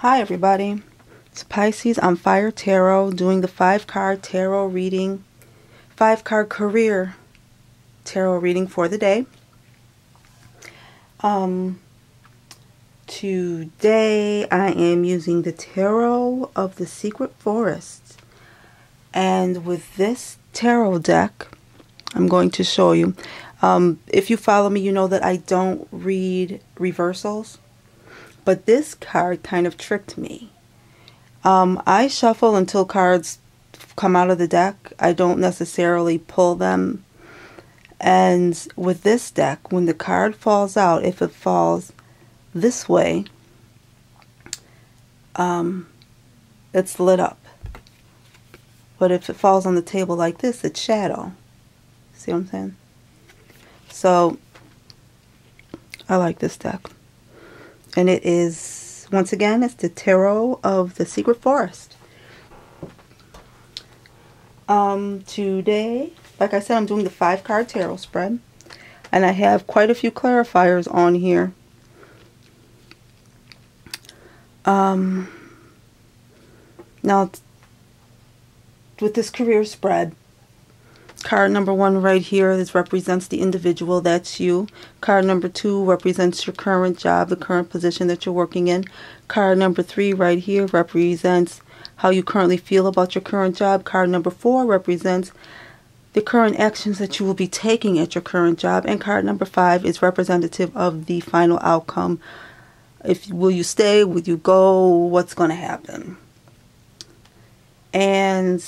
Hi everybody, it's Pisces on Fire Tarot doing the 5-card tarot reading, 5-card career tarot reading for the day. Today I am using the Tarot of the Secret Forest, and with this tarot deck I'm going to show you. If you follow me, you know that I don't read reversals. But this card kind of tricked me. I shuffle until cards come out of the deck. I don't necessarily pull them. And with this deck, when the card falls out, if it falls this way, it's lit up. But if it falls on the table like this, it's shadow. See what I'm saying? So, I like this deck. And it is, once again, it's the Tarot of the Secret Forest. Today, like I said, I'm doing the 5-card tarot spread. And I have quite a few clarifiers on here. Now, with this career spread, card number 1 right here, this represents the individual, that's you. Card number 2 represents your current job, the current position that you're working in. Card number 3 right here represents how you currently feel about your current job. Card number 4 represents the current actions that you will be taking at your current job. And card number 5 is representative of the final outcome. Will you stay? Will you go? What's going to happen? And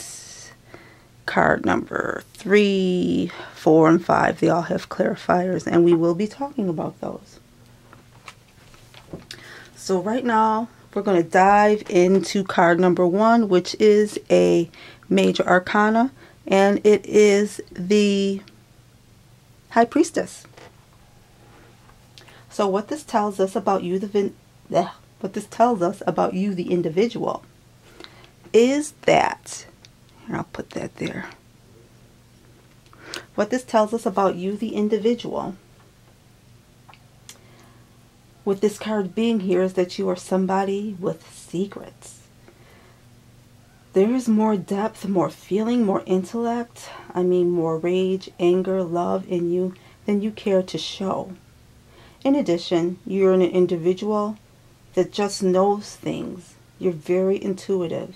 card number 3, 4, and 5, they all have clarifiers, and we will be talking about those. So right now, we're going to dive into card number 1, which is a major arcana, and it is the High Priestess. So what this tells us about you, the individual, is that, I'll put that there. What this tells us about you, the individual, with this card being here, is that you are somebody with secrets. There is more depth, more feeling, more intellect, more rage, anger, love in you than you care to show. In addition, you're an individual that just knows things. You're very intuitive.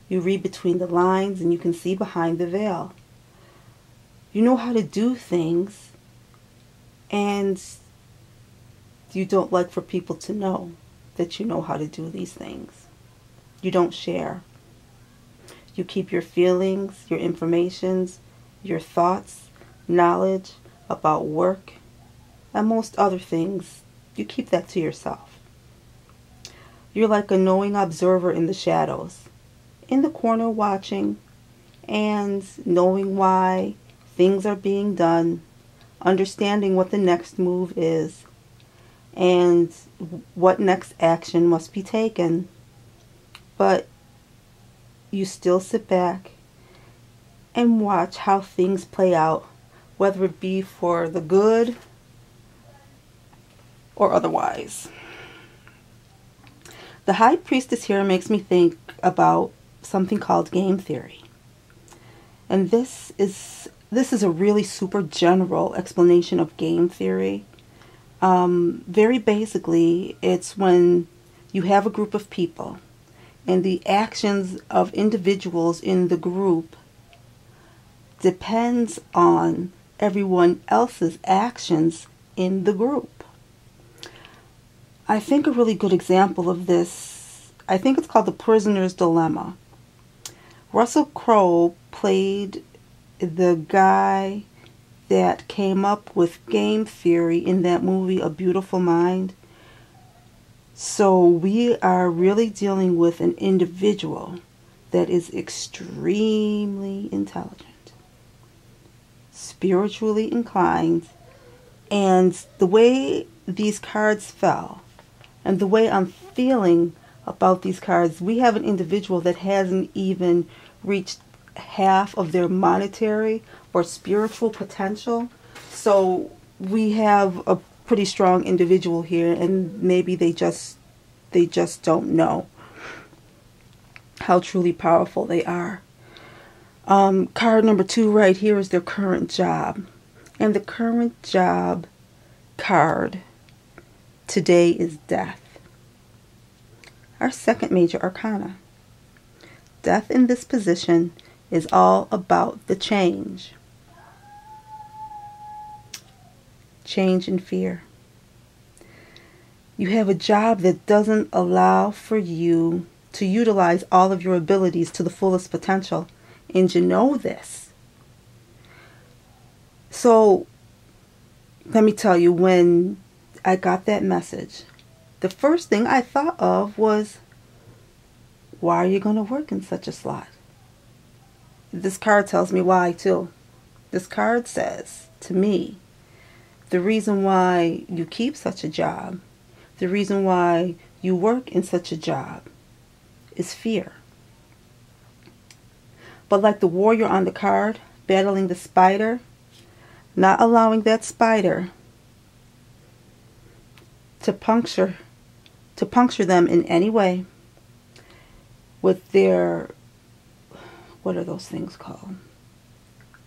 You read between the lines and you can see behind the veil. You know how to do things, and you don't like for people to know that you know how to do these things. You don't share. You keep your feelings, your informations, your thoughts, knowledge about work, and most other things. You keep that to yourself. You're like a knowing observer in the shadows, in the corner watching and knowing why things are being done, understanding what the next move is and what next action must be taken. But you still sit back and watch how things play out, whether it be for the good or otherwise. The High Priestess here makes me think about something called game theory. And this is a really super general explanation of game theory. Very basically, it's when you have a group of people and the actions of individuals in the group depends on everyone else's actions in the group. I think a really good example of this, I think it's called The Prisoner's Dilemma. Russell Crowe played the guy that came up with game theory in that movie, A Beautiful Mind. So we are really dealing with an individual that is extremely intelligent, spiritually inclined, and the way these cards fell, and the way I'm feeling about these cards, we have an individual that hasn't even reached half of their monetary or spiritual potential. So we have a pretty strong individual here, and maybe they just they just don't know how truly powerful they are. Card number 2 right here is their current job. And the current job card today is Death. Our second major arcana. Death in this position is all about the change. Change and fear. You have a job that doesn't allow for you to utilize all of your abilities to the fullest potential. And you know this. So, let me tell you, when I got that message, the first thing I thought of was, why are you going to work in such a slot? This card tells me why too. This card says to me, the reason why you keep such a job, the reason why you work in such a job is fear. But like the warrior on the card, battling the spider, not allowing that spider to puncture them in any way with their, what are those things called?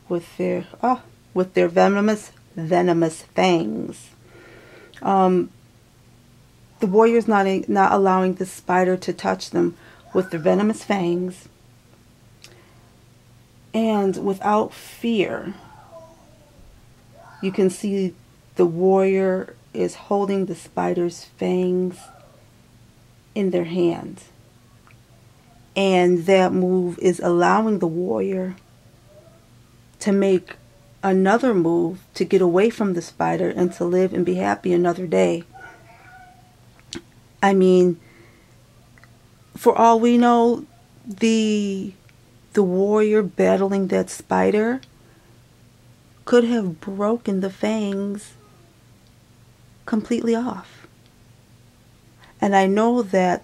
With their venomous fangs. The warrior's not allowing the spider to touch them with their venomous fangs. And without fear, you can see the warrior is holding the spider's fangs in their hand. And that move is allowing the warrior to make another move to get away from the spider and to live and be happy another day. I mean, for all we know, the warrior battling that spider could have broken the fangs completely off. And I know that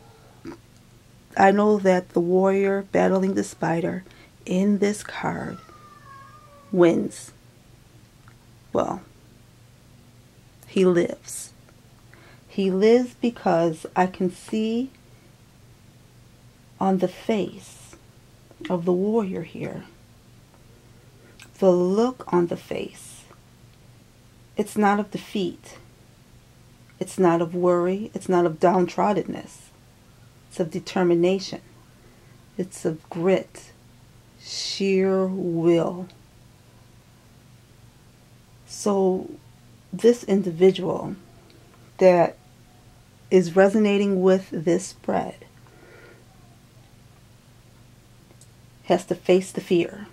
the warrior battling the spider in this card wins. Well, he lives. He lives because I can see on the face of the warrior here, the look on the face. It's not of defeat. It's not of worry. It's not of downtroddenness. It's of determination. It's of grit, sheer will. So this individual that is resonating with this spread has to face the fear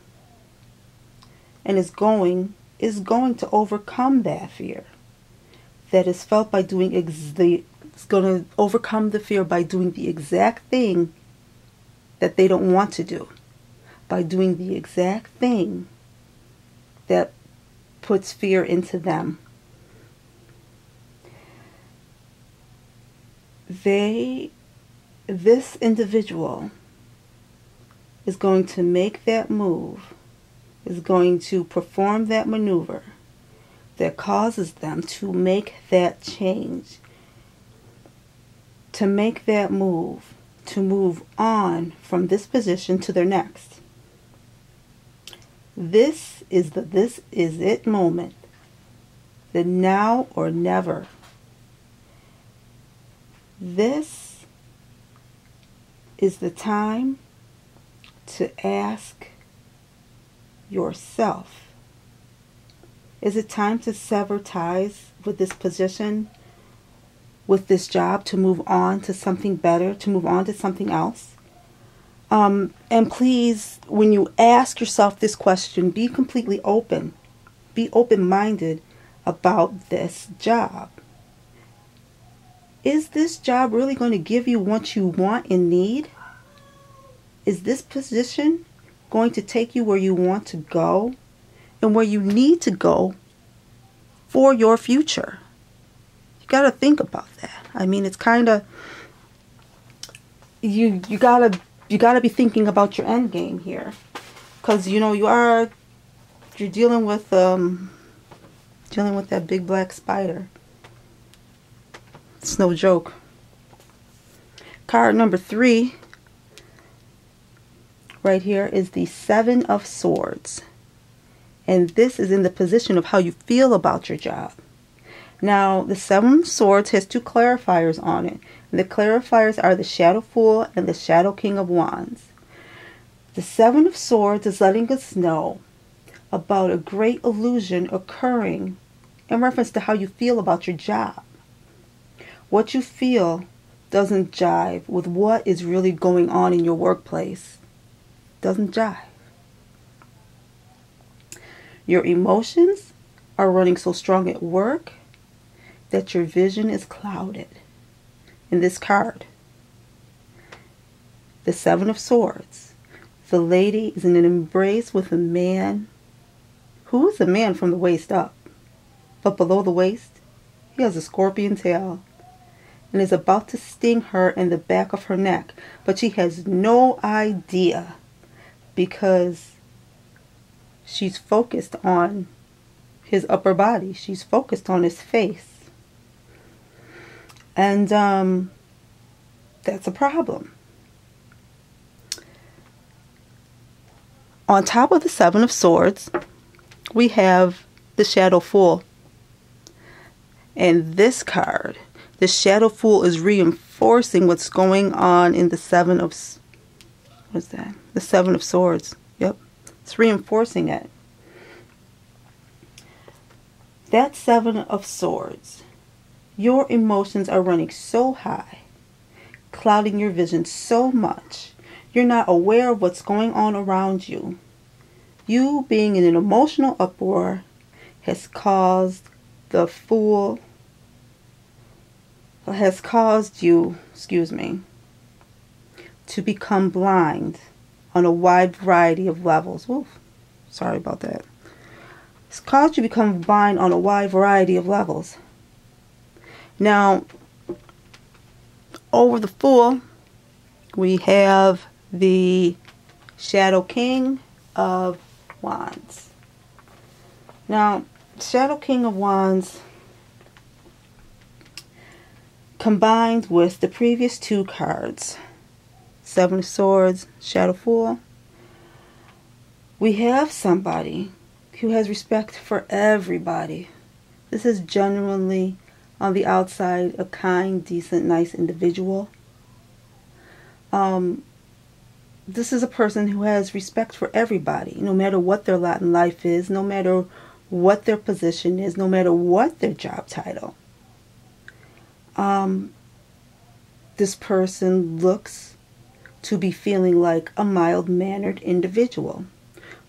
and is going to overcome that fear that is felt by doing it's going to overcome the fear by doing the exact thing that they don't want to do, by doing the exact thing that puts fear into them. This individual is going to make that move, is going to perform that maneuver that causes them to make that change, to make that move, to move on from this position to their next. This is it moment, the now or never. This is the time to ask yourself, is it time to sever ties with this position, with this job, to move on to something better, to move on to something else? And please, when you ask yourself this question, be completely open. Be open-minded about this job. Is this job really going to give you what you want and need? Is this position going to take you where you want to go and where you need to go for your future? You got to think about that. I mean, it's kind of, you got to be thinking about your end game here, because you're dealing with that big black spider. It's no joke. Card number 3 right here is the Seven of Swords. And this is in the position of how you feel about your job. Now, the Seven of Swords has 2 clarifiers on it. And the clarifiers are the Shadow Fool and the Shadow King of Wands. The Seven of Swords is letting us know about a great illusion occurring in reference to how you feel about your job. What you feel doesn't jive with what is really going on in your workplace. Doesn't jive. Your emotions are running so strong at work that your vision is clouded. In this card, the Seven of Swords, the lady is in an embrace with a man who is a man from the waist up. But below the waist, he has a scorpion tail and is about to sting her in the back of her neck. But she has no idea because she's focused on his upper body. She's focused on his face. And that's a problem. On top of the Seven of Swords, we have the Shadow Fool. And this card, the Shadow Fool, is reinforcing what's going on in the Seven of... What is that? The Seven of Swords. Yep. It's reinforcing it. That Seven of Swords, your emotions are running so high, clouding your vision so much, you're not aware of what's going on around you. You being in an emotional uproar has caused the Fool, has caused you, to become blind on a wide variety of levels. Oof, sorry about that. It's caused you to become blind on a wide variety of levels. Now, over the Fool, we have the Shadow King of Wands. Now, Shadow King of Wands, combined with the previous 2 cards, Seven of Swords, Shadow Fool, we have somebody who has respect for everybody. This is genuinely, on the outside, a kind, decent, nice individual. This is a person who has respect for everybody, no matter what their lot in life is, no matter what their position is, no matter what their job title. This person looks to be feeling like a mild-mannered individual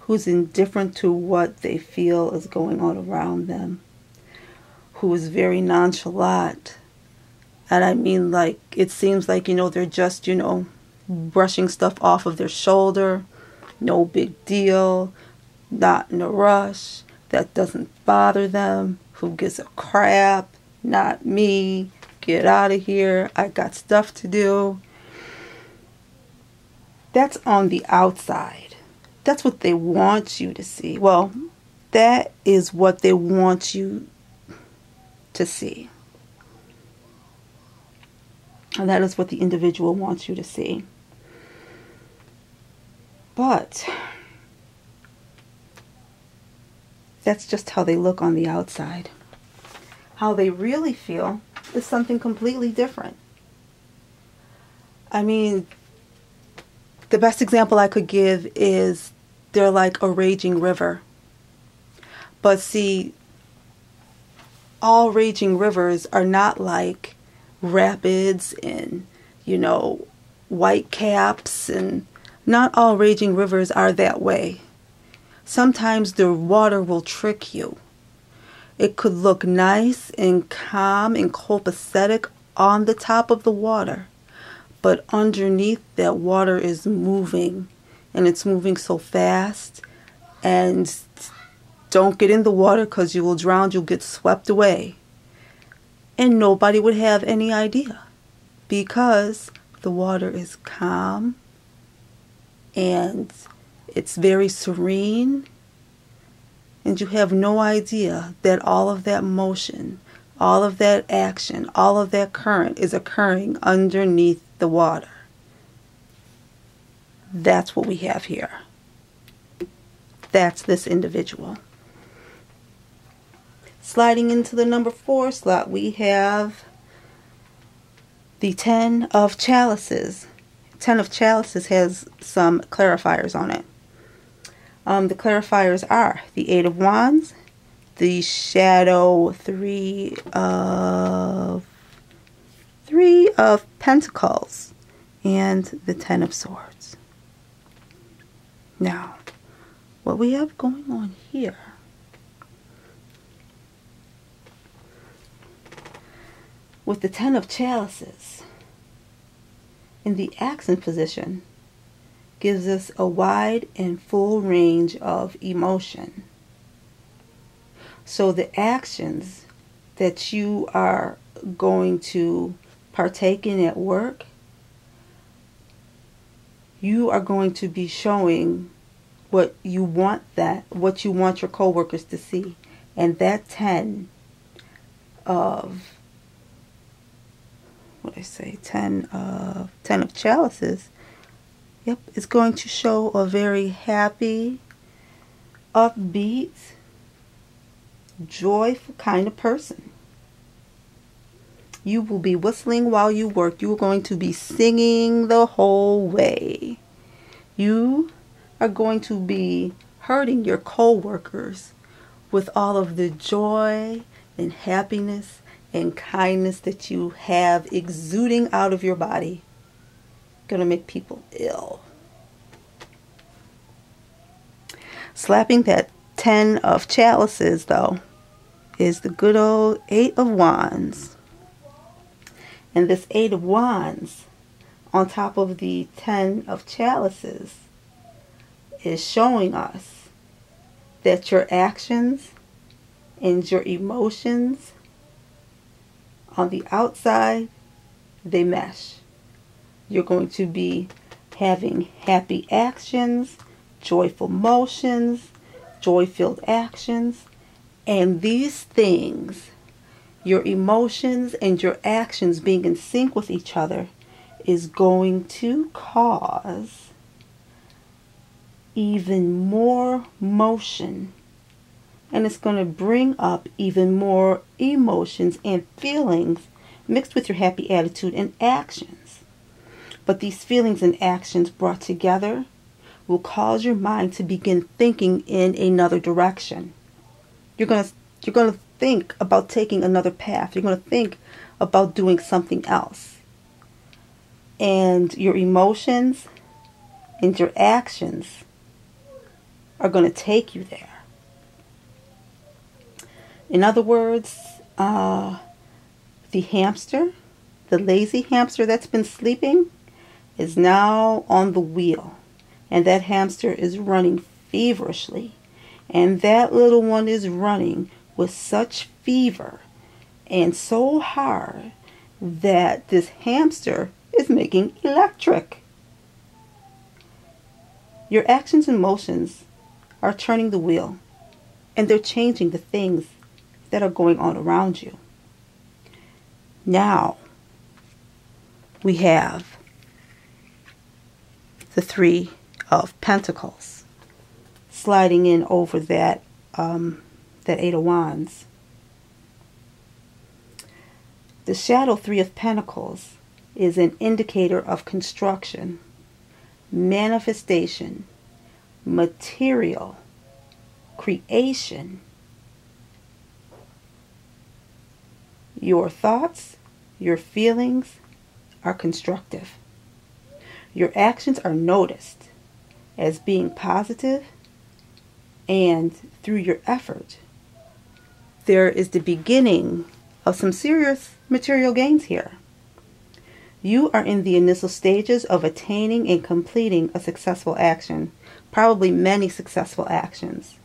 who's indifferent to what they feel is going on around them, who is very nonchalant. And I mean, like, it seems like, they're just, brushing stuff off of their shoulder. No big deal. Not in a rush. That doesn't bother them. Who gives a crap? Not me. Get out of here. I got stuff to do. That's on the outside. That's what they want you to see. Well, that is what they want you to see. And that is what the individual wants you to see. But that's just how they look on the outside. How they really feel is something completely different. I mean, the best example I could give is they're like a raging river. But see, all raging rivers are not like rapids and, white caps, and not all raging rivers are that way. Sometimes the water will trick you. It could look nice and calm and copacetic on the top of the water, but underneath that water is moving, and it's moving so fast. And don't get in the water because you will drown, you'll get swept away. And nobody would have any idea because the water is calm and it's very serene, and you have no idea that all of that motion, all of that action, all of that current is occurring underneath the water. That's what we have here. That's this individual. Sliding into the number 4 slot, we have the 10 of Chalices. 10 of Chalices has some clarifiers on it. The clarifiers are the 8 of Wands, the Shadow 3 of Pentacles, and the 10 of Swords. Now, what we have going on here, with the 10 of Chalices in the accent position, gives us a wide and full range of emotion. So the actions that you are going to partake in at work, you are going to be showing what you want your co-workers to see. And that 10 of 10 of Chalices, yep, it's going to show a very happy, upbeat, joyful kind of person. You will be whistling while you work. You are going to be singing the whole way. You are going to be hurting your co-workers with all of the joy and happiness and kindness that you have exuding out of your body. Gonna make people ill. Slapping that 10 of Chalices, though, is the good old 8 of Wands. And this 8 of Wands, on top of the 10 of Chalices, is showing us that your actions and your emotions on the outside, they mesh. You're going to be having happy actions, joyful motions, joy-filled actions, and these things, your emotions and your actions being in sync with each other, is going to cause even more motion, and it's going to bring up even more emotions and feelings mixed with your happy attitude and actions. But these feelings and actions brought together will cause your mind to begin thinking in another direction. You're going to think about taking another path. You're going to think about doing something else. And your emotions and your actions are going to take you there. In other words, the hamster, the lazy hamster that's been sleeping, is now on the wheel. And that hamster is running feverishly. And that little one is running with such fever and so hard that this hamster is making electric. Your actions and motions are turning the wheel, and they're changing the things that are going on around you. Now we have the 3 of Pentacles sliding in over that 8 of Wands. The Shadow 3 of Pentacles is an indicator of construction, manifestation, material, creation. Your thoughts, your feelings are constructive. Your actions are noticed as being positive, and through your effort, there is the beginning of some serious material gains here. You are in the initial stages of attaining and completing a successful action, probably many successful actions.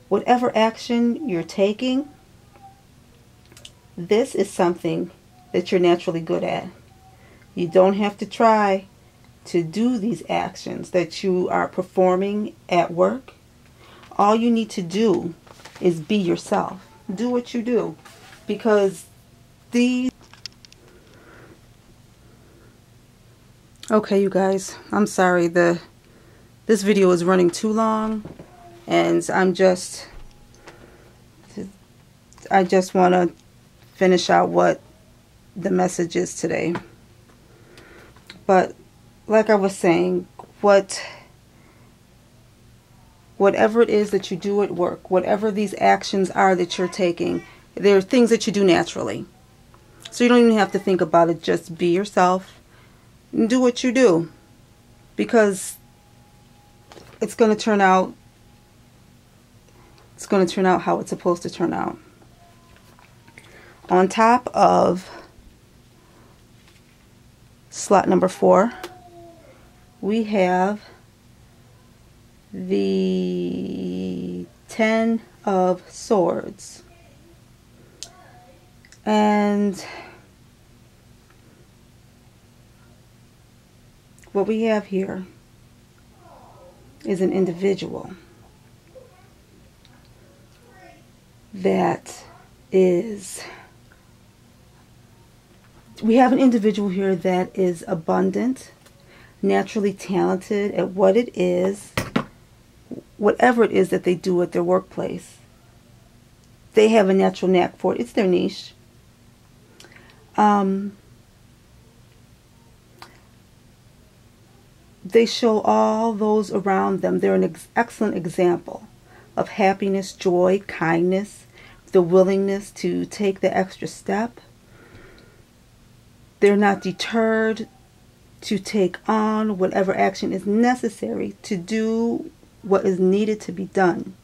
Whatever action you're taking, this is something that you're naturally good at. You don't have to try to do these actions that you are performing at work. All you need to do is be yourself. Do what you do, because these Okay, you guys, I'm sorry. This video is running too long, and I just want to finish out what the message is today. But like I was saying, whatever it is that you do at work, whatever these actions are that you're taking, they're things that you do naturally. So you don't even have to think about it. Just be yourself and do what you do, because it's going to turn out how it's supposed to turn out. On top of slot number 4, we have the 10 of Swords. And what we have here is an individual that is, we have an individual here that is abundant, naturally talented at what it is, whatever it is that they do at their workplace. They have a natural knack for it. It's their niche. They show all those around them. They're an excellent example of happiness, joy, kindness, the willingness to take the extra step. They're not deterred to take on whatever action is necessary to do what is needed to be done.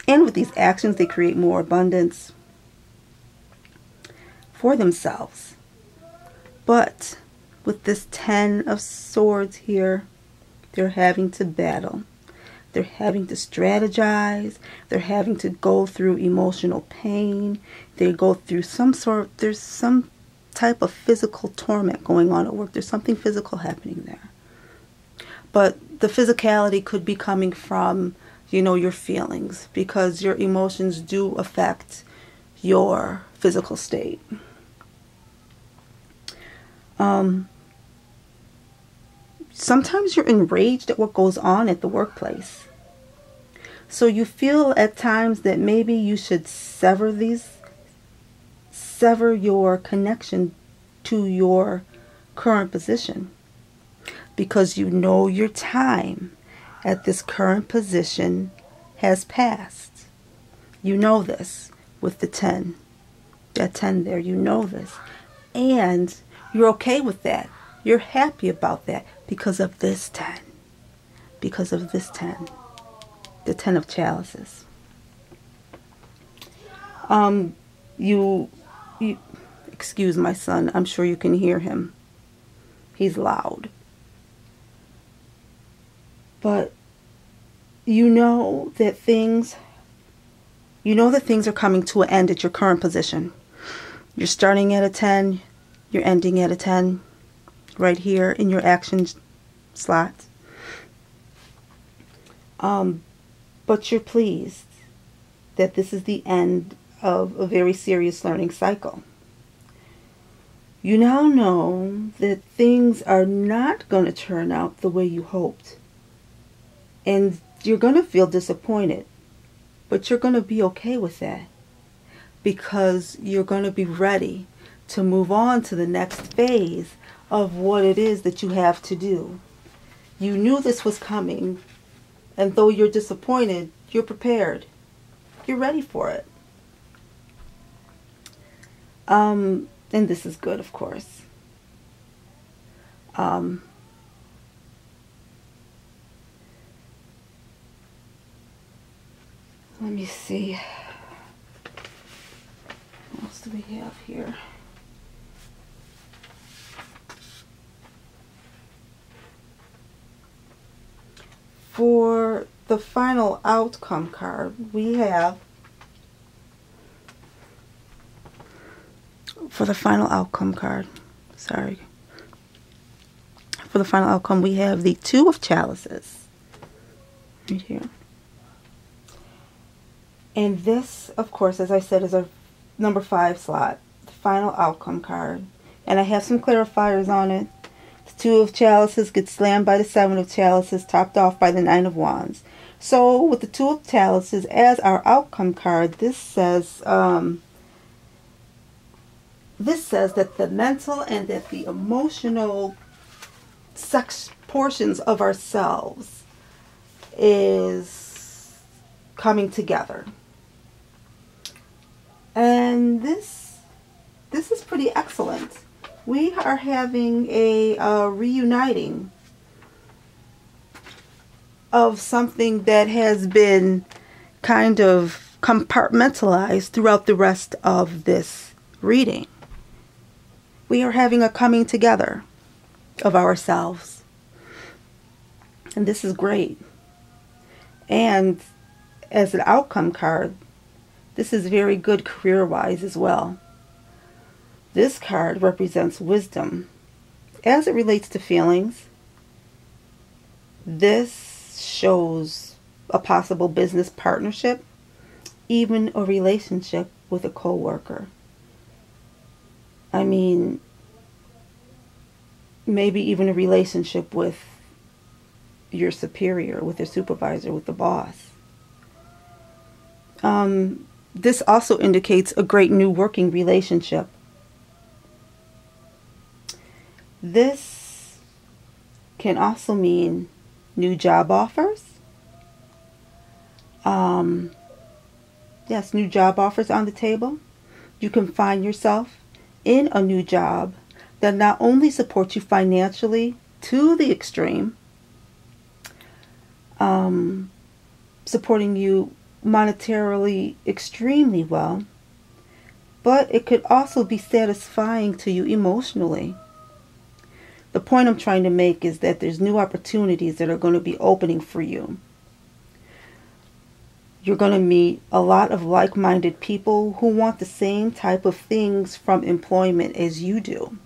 And with these actions, they create more abundance for themselves. But with this 10 of Swords here, they're having to battle. They're having to strategize. They're having to go through emotional pain. They go through there's some type of physical torment going on at work. There's something physical happening there. But the physicality could be coming from, you know, your feelings, because your emotions do affect your physical state. Sometimes you're enraged at what goes on at the workplace. So you feel at times that maybe you should sever your connection to your current position, because you know your time at this current position has passed. You know this with the 10. That 10 there, you know this. And you're okay with that. You're happy about that because of this 10. Because of this 10. The 10 of Chalices. You excuse my son. I'm sure you can hear him. He's loud. But you know that things are coming to an end at your current position. You're starting at a 10, you're ending at a 10 right here in your action slot. But you're pleased that this is the end of a very serious learning cycle. You now know that things are not going to turn out the way you hoped. And you're going to feel disappointed. But you're going to be okay with that, because you're going to be ready to move on to the next phase of what it is that you have to do. You knew this was coming, and though you're disappointed, you're prepared. You're ready for it. And this is good, of course. Let me see. What else do we have here? For the final outcome card, we have, for the final outcome, we have the 2 of Chalices right here. And this, of course, as I said, is a number 5 slot, the final outcome card. And I have some clarifiers on it. Two of Chalices gets slammed by the Seven of Chalices, topped off by the Nine of Wands. So with the Two of Chalices as our outcome card, this says that the mental and that the emotional portions of ourselves is coming together. And this is pretty excellent. We are having a reuniting of something that has been kind of compartmentalized throughout the rest of this reading. We are having a coming together of ourselves. And this is great. And as an outcome card, this is very good career-wise as well. This card represents wisdom. As it relates to feelings, this shows a possible business partnership, even a relationship with a co-worker. I mean, maybe even a relationship with your superior, with your supervisor, with the boss. This also indicates a great new working relationship. This can also mean new job offers. Yes, new job offers on the table. You can find yourself in a new job that not only supports you financially to the extreme, supporting you monetarily extremely well, but it could also be satisfying to you emotionally. The point I'm trying to make is that there's new opportunities that are going to be opening for you. You're going to meet a lot of like-minded people who want the same type of things from employment as you do.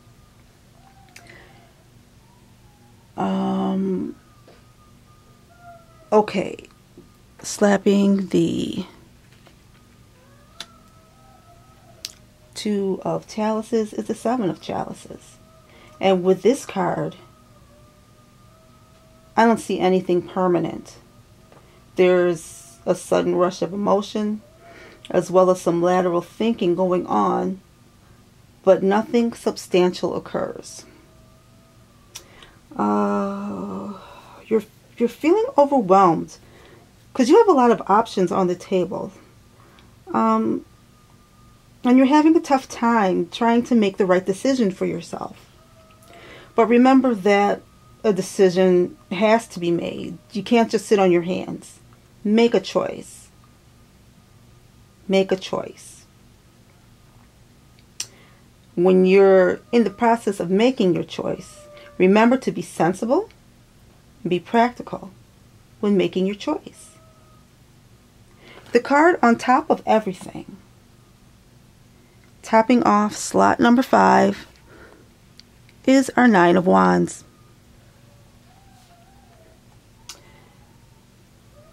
Okay, slapping the Two of Chalices is the Seven of Chalices. And with this card, I don't see anything permanent. There's a sudden rush of emotion, as well as some lateral thinking going on, but nothing substantial occurs. You're feeling overwhelmed because you have a lot of options on the table. And you're having a tough time trying to make the right decision for yourself. But remember that a decision has to be made. You can't just sit on your hands. Make a choice. Make a choice. When you're in the process of making your choice, remember to be sensible and be practical when making your choice. The card on top of everything, topping off slot number 5, is our Nine of Wands.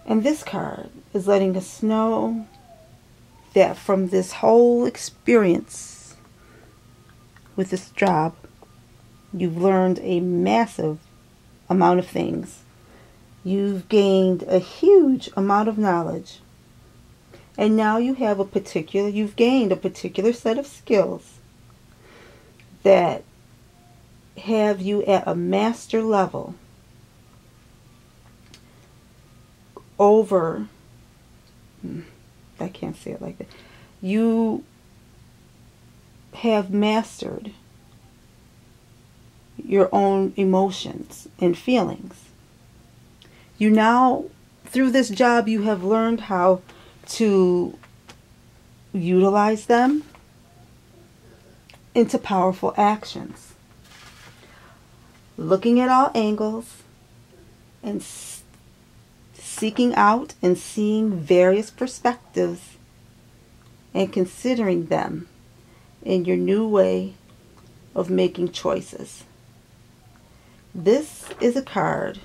And this card is letting us know that from this whole experience with this job, you've learned a massive amount of things. You've gained a huge amount of knowledge. And now you've gained a particular set of skills that have you at a master level over, I can't say it like that. You have mastered your own emotions and feelings. You now, through this job, you have learned how to utilize them into powerful actions. Looking at all angles and seeking out and seeing various perspectives and considering them in your new way of making choices. This is a card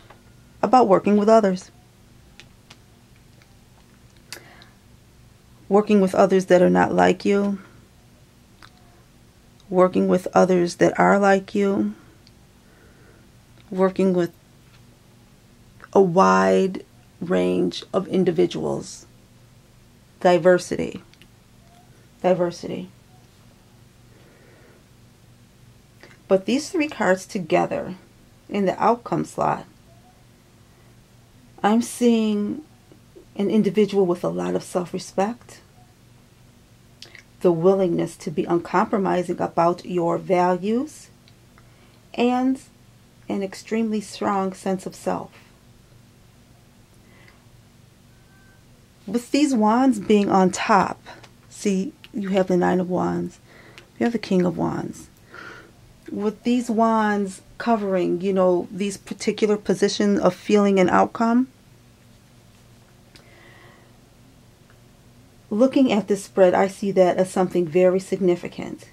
about working with others. Working with others that are not like you. Working with others that are like you. working with a wide range of individuals. Diversity. Diversity. But these three cards together in the outcome slot, I'm seeing an individual with a lot of self-respect, the willingness to be uncompromising about your values, and an extremely strong sense of self. With these wands being on top, see, you have the Nine of Wands, you have the King of Wands. With these wands covering, you know, these particular positions of feeling and outcome, looking at this spread, I see that as something very significant.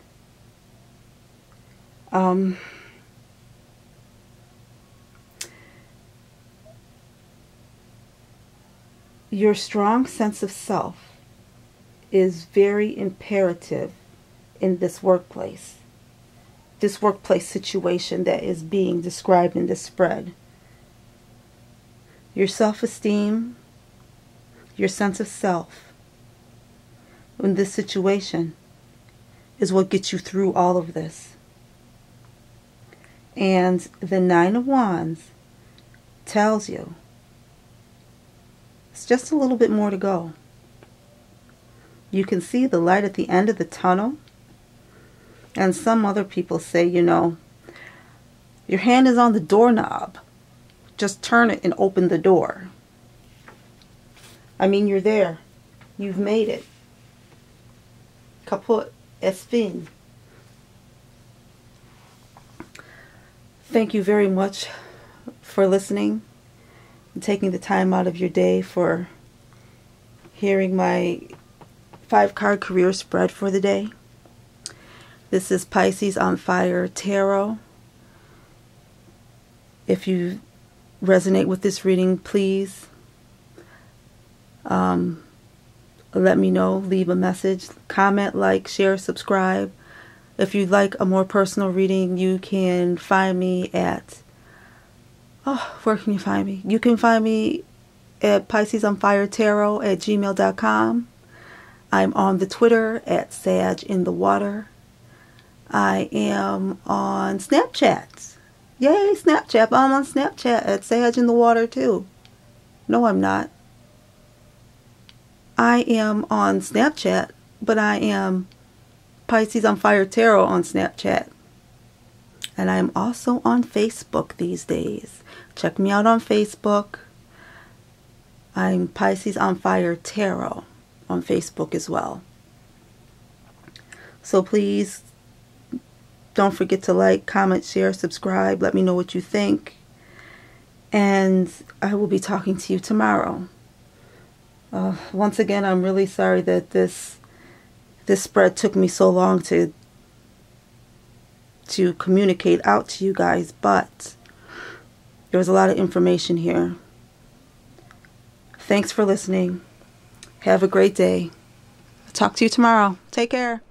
Your strong sense of self is very imperative in this workplace situation that is being described in this spread. Your self-esteem, your sense of self in this situation is what gets you through all of this. And the Nine of Wands tells you it's just a little bit more to go. You can see the light at the end of the tunnel. And some other people say, you know, your hand is on the doorknob. Just turn it and open the door. I mean, you're there. You've made it. Kaput. Es fin. Thank you very much for listening and taking the time out of your day for hearing my 5-card career spread for the day. This is Pisces on Fire Tarot. If you resonate with this reading, please let me know. Leave a message, comment, like, share, subscribe. If you'd like a more personal reading, you can find me at... where can you find me? You can find me at PiscesOnFireTarot@gmail.com. I'm on the Twitter at SagInTheWater. I am on Snapchat. Yay, Snapchat. I'm on Snapchat at SagInTheWater too. No, I'm not. I am on Snapchat, but I am Pisces on Fire Tarot on Snapchat. And I am also on Facebook these days. Check me out on Facebook. I'm Pisces on Fire Tarot on Facebook as well. So please don't forget to like, comment, share, subscribe. Let me know what you think. And I will be talking to you tomorrow. Once again, I'm really sorry that this spread took me so long to communicate out to you guys, but there was a lot of information here. Thanks for listening. Have a great day. I'll talk to you tomorrow. Take care.